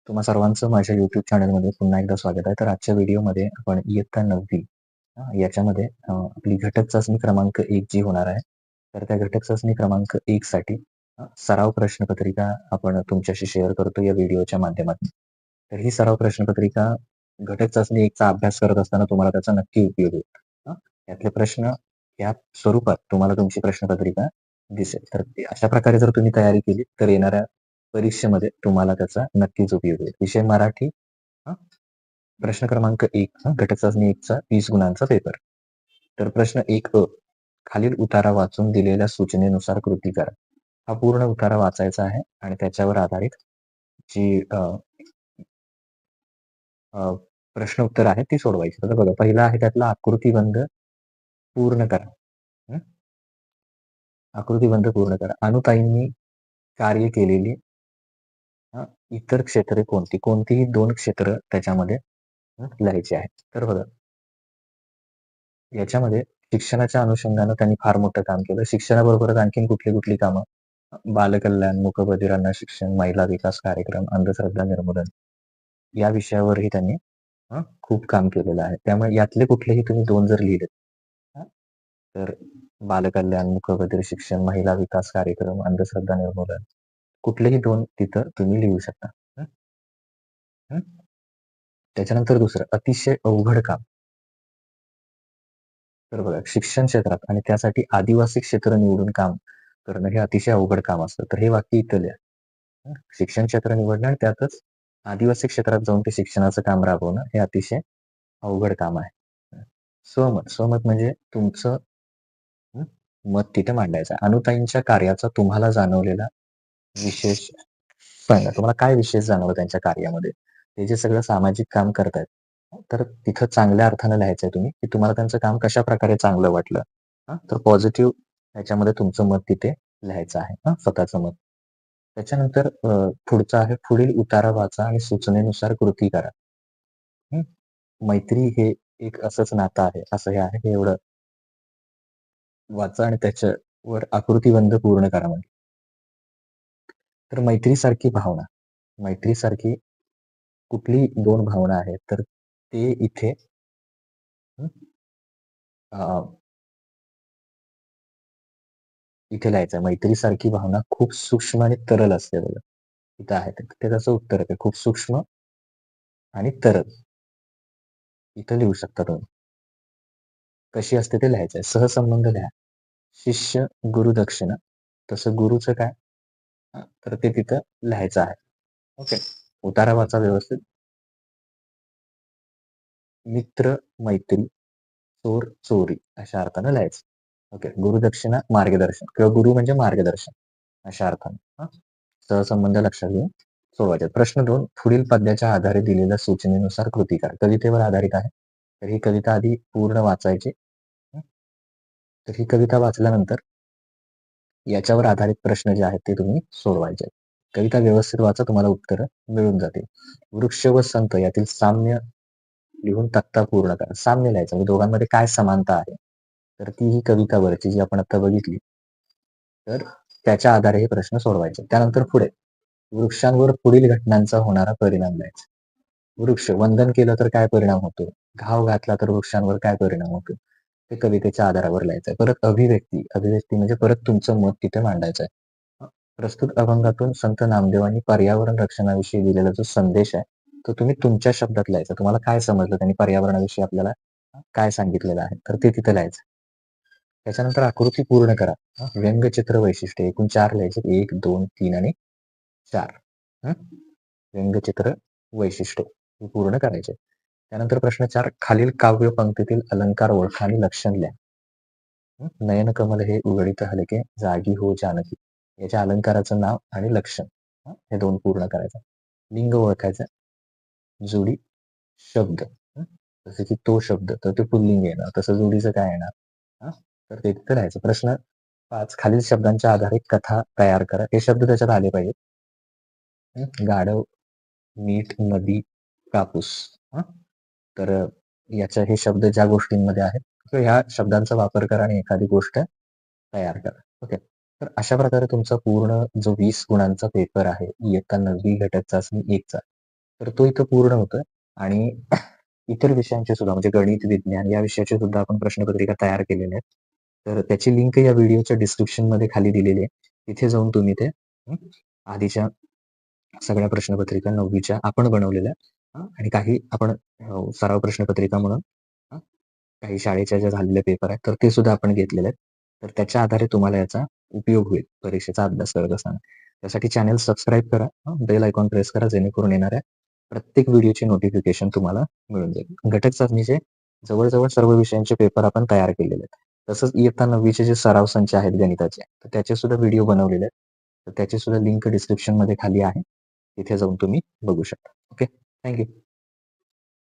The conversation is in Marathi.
तुम्हा सर्वांचं माझ्या YouTube चॅनलमध्ये पुन्हा एकदा स्वागत आहे. तर आजच्या व्हिडिओमध्ये आपण इयत्ता 9वी याच्यामध्ये आपली घटक चाचणी क्रमांक 1 जी होणार आहे. तर त्या घटक चाचणी क्रमांक 1 साठी सराव प्रश्नपत्रिका आपण तुमच्याशी शेअर करतो या व्हिडिओच्या माध्यमातून. तर ही सराव प्रश्नपत्रिका घटक चाचणी 1 चा अभ्यास करत असताना तुम्हाला त्याचा नक्की उपयोग होईल. यातले प्रश्न या स्वरूपात तुम्हाला तुमची प्रश्नपत्रिका दिसेल. तर अशा प्रकारे जर तुम्ही तयारी केली तर येणाऱ्या परीक्षेमध्ये तुम्हाला त्याचा नक्कीच उपयोग होईल. विषय मराठी. हां. प्रश्न क्रमांक 1 घटक चाचणी 1 चा 20 गुणांचा पेपर. तर प्रश्न 1 खालील उतारा वाचून दिलेल्या सूचनेनुसार कृती करा. हा पूर्ण उतारा वाचायचा आहे आणि त्याच्यावर आधारित जी अ, प्रश्न उत्तर आहेत ती सोडवायची. तर बघा पहिला आहे त्यातला आकृतिबंध पूर्ण करा. हं. आकृतिबंध पूर्ण करा. अनुताईंनी कार्य केलेली इतर क्षेत्रे कोणती? कोणतीही 2 क्षेत्र त्याच्यामध्ये लिहायची आहेत. तर बघा याच्यामध्ये शिक्षणाच्या अनुषंगानं त्यांनी फार मोठं काम केलं. शिक्षणाबरोबरच आणखीन कुठली कामं? बालकल्याण, मूकबधिरांना शिक्षण, महिला विकास कार्यक्रम, अंधश्रद्धा निर्मूलन या विषयावरही त्यांनी खूप काम केलेलं आहे. त्यामुळे यातले कुठलेही तुम्ही 2 जर लिहिलेत हां, तर बालकल्याण, मूकबधिर शिक्षण, महिला विकास कार्यक्रम, अंधश्रद्धा निर्मूलन कुठलेही 2 तिथं तुम्ही लिहू शकता. हं, हं. त्याच्यानंतर दुसरं अतिशय अवघड काम. तर बघा शिक्षण क्षेत्रात आणि त्यासाठी आदिवासी क्षेत्र निवडून काम करणं हे अतिशय अवघड काम असतं. तर हे वाक्य इथं लिहा. शिक्षण क्षेत्र निवडणं आणि त्यातच आदिवासी क्षेत्रात जाऊन ते शिक्षणाचं काम राबवणं हे अतिशय अवघड काम आहे. स्वमत. स्वमत म्हणजे तुमचं हं, मत तिथे मांडायचं आहे. अनुताईंच्या कार्याचा तुम्हाला जाणवलेला विशेष सांगा. तुम्हाला काय विशेष जाणवलं त्यांच्या कार्यामध्ये? ते जे सगळं सामाजिक काम करतायत, तर तिथं चांगल्या अर्थानं लिहायचंय तुम्ही, की तुम्हाला त्यांचं काम कशाप्रकारे चांगलं वाटलं. तर पॉझिटिव्ह ह्याच्यामध्ये तुमचं मत तिथे लिहायचं आहे. स्वतःचं मत. त्याच्यानंतर पुढचं आहे पुढील उतारा वाचा आणि सूचनेनुसार कृती करा. हं. मैत्री हे एक असंच नातं आहे, असं हे आहे, हे एवढं वाचा आणि त्याच्यावर आकृतिबंध पूर्ण करा म्हणजे. तर मैत्रीसारखी भावना, मैत्रीसारखी कुठली 2 भावना आहेत, तर ते इथे हं, अ, इथे लिहायचं आहे. मैत्रीसारखी भावना खूप सूक्ष्म आणि तरल असते बघा. इथं आहे ते. ते त्याचं उत्तर आहे. खूप सूक्ष्म आणि तरल. इथं लिहू शकता तुम्ही. कशी असते ते लिहायचं आहे. सहसंबंध लिहा. शिष्य, गुरु दक्षिणा. तसं गुरुचं काय? तर ते तिथं लिहायचं आहे. ओके. उतारा वाचा व्यवस्थित. मित्र, मैत्री, चोर, चोरी अशा अर्थानं लिहायचं. ओके. गुरुदक्षिणा, मार्गदर्शन किंवा गुरु म्हणजे मार्गदर्शन अशा अर्थाने. सहसंबंध लक्षात घेऊन सोडवायचे. प्रश्न 2 पुढील पद्याच्या आधारे दिलेल्या सूचनेनुसार कृती करा. कवितेवर आधारित आहे. तर ही कविता आधी पूर्ण वाचायची. हं. तर ही कविता वाचल्यानंतर याच्यावर आधारित प्रश्न जे आहेत ते तुम्ही सोडवायचे. कविता व्यवस्थित वाचा तुम्हाला उत्तरं मिळून जातील. वृक्ष व संत यातील साम्य लिहून तक्ता पूर्ण करा. साम्य लिहायचं म्हणजे दोघांमध्ये काय समानता आहे. तर ती ही कवितावरची जी आपण आता बघितली, तर त्याच्या आधारे हे प्रश्न सोडवायचे. त्यानंतर पुढे वृक्षांवर पुढील घटनांचा होणारा परिणाम लिहायचा. वृक्ष वंदन केलं तर काय परिणाम होतो? घाव घातला तर वृक्षांवर काय परिणाम होतो? ते कवितेच्या आधारावर लिहायचं आहे. परत अभिव्यक्ती, अभिव्यक्ती म्हणजे परत तुमचं मत तिथे मांडायचं आहे. प्रस्तुत अभंगातून संत नामदेवांनी पर्यावरण रक्षणाविषयी दिलेला जो संदेश आहे, तो तुम्ही तुमच्या शब्दात लिहायचा. तुम्हाला काय समजलं त्यांनी पर्यावरणाविषयी आपल्याला काय सांगितलेलं आहे? तर ते तिथे लिहायचं. त्याच्यानंतर आकृती पूर्ण करा. व्यंगचित्र वैशिष्ट्य एकूण 4 लिहायचे. 1, 2, 3 आणि 4. व्यंगचित्र वैशिष्ट्य हे पूर्ण करायचे. त्यानंतर प्रश्न 4 खालील काव्य पंक्तीतील अलंकार ओळखा आणि लक्षण लिहा. नयनकमल हे उघडीत हलके जागी हो जानकी. याच्या अलंकाराचं नाव आणि लक्षण हे 2 पूर्ण करायचं. लिंग ओळखायचं. जोडी, शब्द. जसे की तो शब्द तर ते पुल्लिंग येणार. तसं जोडीचं काय येणार? तर ते तिथे लिहायचं. प्रश्न 5 खालील शब्दांच्या आधारे कथा तयार करा. हे शब्द त्याच्यात आले पाहिजेत. गाढव, मीठ, नदी, कापूस. हं. तर याच्या हे शब्द ज्या गोष्टींमध्ये आहेत, तर ह्या शब्दांचा वापर करा आणि एखादी गोष्ट तयार करा. ओके. तर अशा प्रकारे तुमचा पूर्ण जो 20 गुणांचा पेपर आहे, इयत्ता 9वी घटक चाचणी 1 चा तर तो इथं पूर्ण होतोय आणि इतर विषयांचे सुद्धा म्हणजे गणित, विज्ञान या विषयाचे सुद्धा आपण प्रश्नपत्रिका तयार केलेल्या आहेत. तर त्याची लिंक या व्हिडिओच्या डिस्क्रिप्शनमध्ये खाली दिलेली आहे. तिथे जाऊन तुम्ही ते आधीच्या सगळ्या प्रश्नपत्रिका 9वीच्या आपण बनवलेल्या आणि काही आपण सराव प्रश्नपत्रिका म्हणून काही शाळेच्या ज्या झालेल्या पेपर आहेत तर ते सुद्धा आपण घेतलेले आहेत. तर त्याच्या आधारे तुम्हाला याचा उपयोग होईल परीक्षेचा अभ्यास करत असताना. त्यासाठी चॅनल सबस्क्राईब करा, बेल आयकॉन प्रेस करा जेणेकरून येणाऱ्या प्रत्येक व्हिडिओची नोटिफिकेशन तुम्हाला मिळून जाईल. घटक चाचणीचे जवळ सर्व विषयांचे पेपर आपण तयार केलेले आहेत. तसंच इयत्ता 9वीचे जे सराव संच आहेत गणिताचे तर त्याचे सुद्धा व्हिडिओ बनवलेले आहेत. तर त्याची सुद्धा लिंक डिस्क्रिप्शनमध्ये खाली आहे. तिथे जाऊन तुम्ही बघू शकता. ओके. थँक